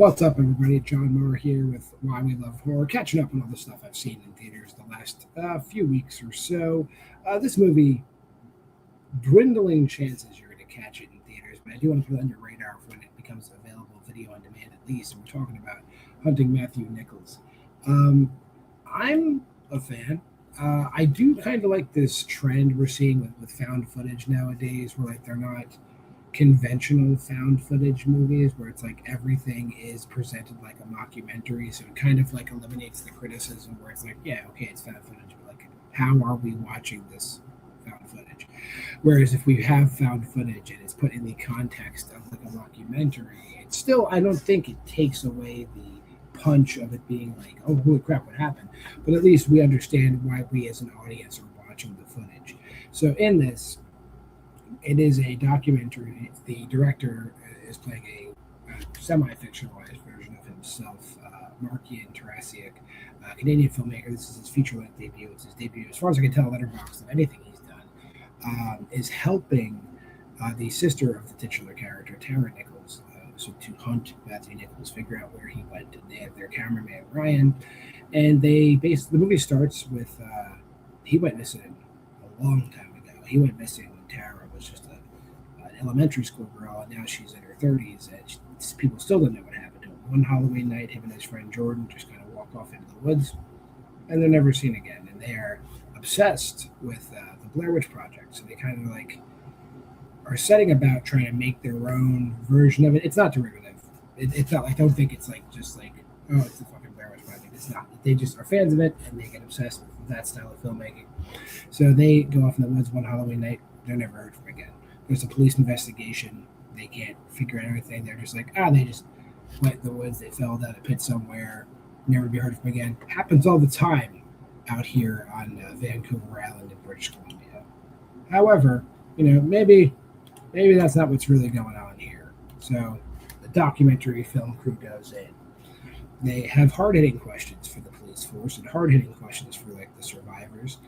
What's up, everybody? JWMaher here with Why We Love Horror, catching up on all the stuff I've seen in theaters the last few weeks or so. This movie, dwindling chances you're going to catch it in theaters, but I do want to put it on your radar when it becomes available video on demand at least. And we're talking about Hunting Matthew Nichols. I'm a fan. I do kind of like this trend we're seeing with found footage nowadays, where like they're not conventional found footage movies where it's like everything is presented like a mockumentary, so it kind of like eliminates the criticism where it's like, yeah, okay, it's found footage, but like, how are we watching this found footage? Whereas if we have found footage and it's put in the context of like a mockumentary, it's still, I don't think it takes away the punch of it being like, oh, holy crap, what happened? But at least we understand why we as an audience are watching the footage. So in this, it is a documentary. The director is playing a semi-fictionalized version of himself, Markian Tarasiuk, Canadian filmmaker. This is his feature-length debut. It's his debut, as far as I can tell, Letterboxd of anything he's done, is helping the sister of the titular character, Tara Nichols, so to hunt Matthew Nichols, figure out where he went. And they have their cameraman, Ryan, and the movie starts with he went missing a long time ago. He went missing when Tara was just an elementary school girl, and now she's in her 30s, and people still don't know what happened to him. One Halloween night, him and his friend Jordan just kind of walk off into the woods, and they're never seen again. And they are obsessed with the Blair Witch Project, so they kind of like are setting about trying to make their own version of it. It's not derivative. It's not. I don't think it's like just like, oh, it's the fucking Blair Witch Project. It's not. They just are fans of it, and they get obsessed with that style of filmmaking. So they go off in the woods one Halloween night. They're never heard from again. There's a police investigation. They can't figure out everything. They're just like, they just went in the woods. They fell down a pit somewhere. Never be heard from again. Happens all the time out here on Vancouver Island in British Columbia. However, maybe that's not what's really going on here. So the documentary film crew goes in. They have hard-hitting questions for the police force and hard-hitting questions for like the survivors.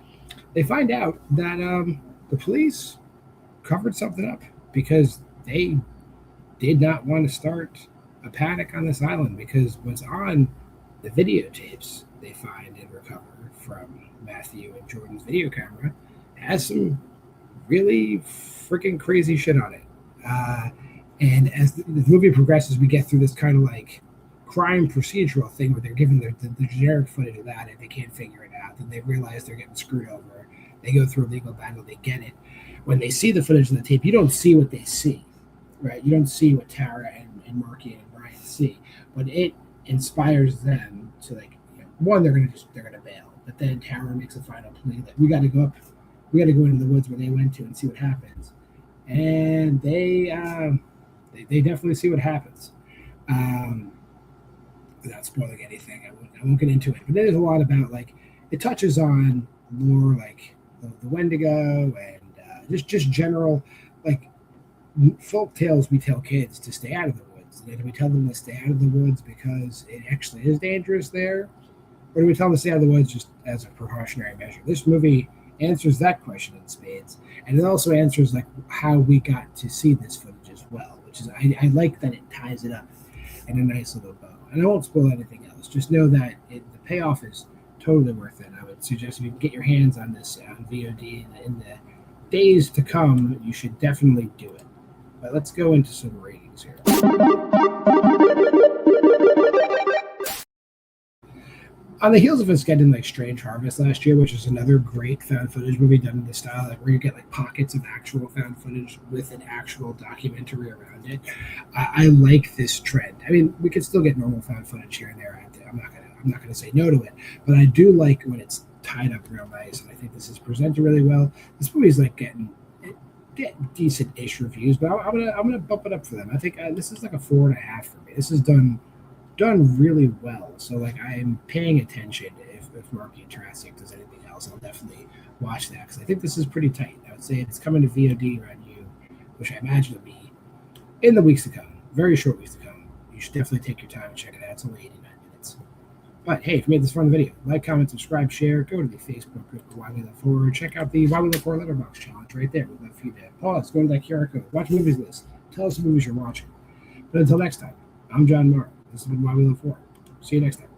They find out that the police covered something up because they did not want to start a panic on this island, because what's on the videotapes they find and recover from Matthew and Jordan's video camera has some really freaking crazy shit on it. And as the movie progresses, we get through this kind of like crime procedural thing where they're given the generic footage of that, and they can't figure it out. Then they realize they're getting screwed over. They go through a legal battle. They get it. When they see the footage of the tape, you don't see what they see, right? You don't see what Tara and Marky and Brian see, but it inspires them to like, one, they're gonna bail, but then Tara makes a final plea that we got to go into the woods where they went to and see what happens, and they definitely see what happens. Without spoiling anything, I won't get into it, but there's a lot about like it touches on lore like the Wendigo and just general like folk tales we tell kids to stay out of the woods. And do we tell them to stay out of the woods because it actually is dangerous there, or do we tell them to stay out of the woods just as a precautionary measure? This movie answers that question in spades, and it also answers like how we got to see this footage as well, which is I like that it ties it up in a nice little bow. And I won't spoil anything else. Just know that the payoff is totally worth it. I would suggest if you can get your hands on this on VOD in the days to come, you should definitely do it. But let's go into some ratings here. On the heels of us getting like Strange Harvest last year, which is another great found footage movie done in the style like where you get like pockets of actual found footage with an actual documentary around it, I like this trend. I mean, we could still get normal found footage here and there. I'm not gonna say no to it, but I do like when it's tied up real nice, and I think this is presented really well. This movie is like getting decent-ish reviews, but I'm gonna bump it up for them. I think this is like a 4.5 for me. This is done really well. So like I'm paying attention. If Marky Tarasiuk does anything else, I'll definitely watch that because I think this is pretty tight. I would say it's coming to VOD around you, which I imagine will be in the weeks to come, very short weeks to come. You should definitely take your time and check it out. It's only 89 minutes. But hey, if you made this fun video, like, comment, subscribe, share, go to the Facebook group Why We Love Horror, check out the Why We Love Horror Letterboxd challenge right there. We'd love for you to pause, go to that QR code, watch movies list, tell us the movies you're watching. But until next time, I'm JWMaher. This has been Why We Love Horror. See you next time.